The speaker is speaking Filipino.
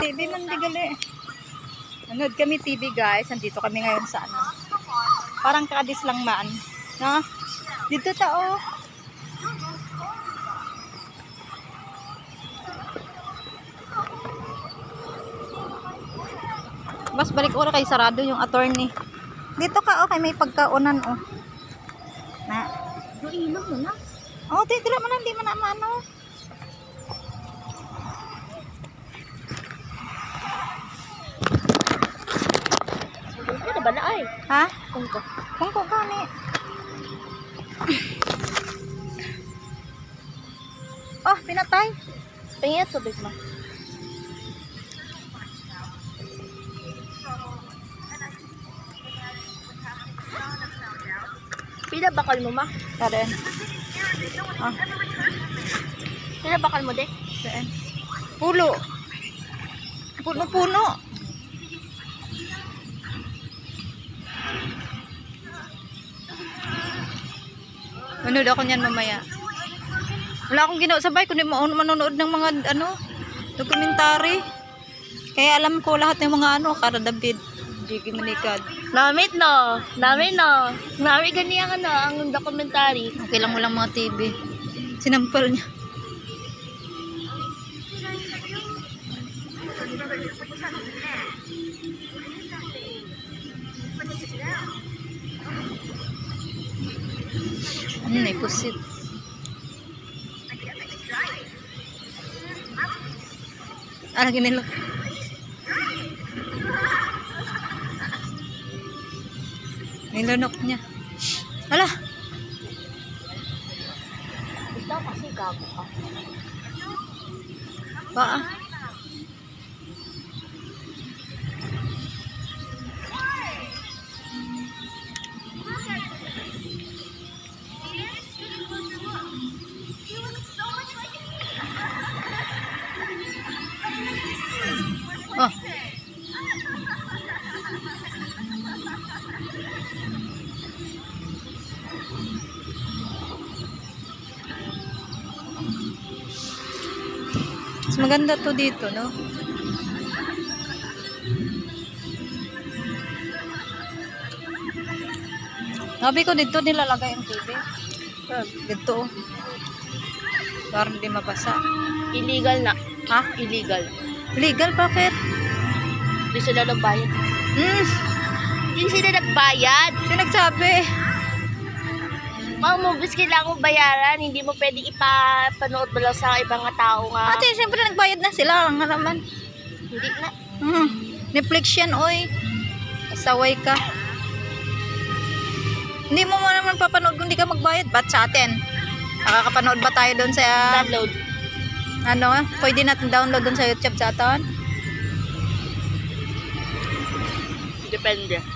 TV man di gali. Nanood kami TV guys. Nandito kami ngayon sa ano. Parang Kadis lang man. No? Dito tao. Bas balik ora kay sarado yung attorney. Dito ka okay may pagkaunan oh. Na. Do inom mo na. Oh, dito man hindi man ano. Ano ba na ay? Ha? Kungko. Kungko gani. Oh, pinatay. Tingin tubig mo. Pila bakal mo ma? Karen. Ah, Pila bakal mo de? saan? Pulo. Puno-puno. Manood ako niyan mamaya. Wala akong ginawa sabay kundi manonood ng mga ano, dokumentary. Kaya alam ko lahat ng mga ano, Cara David, Jiggy Manikad. Namit no. Namit no. Namit ganyan ano ang documentary. Okay lang walang mga TV. Sinampal niya. May pusit. Lagi nila. Nilunok niya. Ala! Ikaw kasi gago ka. Ba? Oh. Mas maganda to dito, no? Sabi ko dito nilalagay ang TV. Dito. Para hindi mabasa. Illegal na. Ha? Illegal. Legal bakit? Hindi sila nagbayad. Hindi sila nagbayad. Sino nagsabi? Mga movies kailangan mo bayaran. Hindi mo pwedeng ipapanood mo lang sa ibang tao nga. Ate, siyempre nagbayad na sila. Ang naman. Hindi na. Netflix yan, oy. Asaway ka. Hindi mo naman papanood kung di ka magbayad. Ba't sa atin? Nakakapanood ba tayo doon sa... Download. Ano? Pwede natin download doon sa YouTube sa atin? Depende.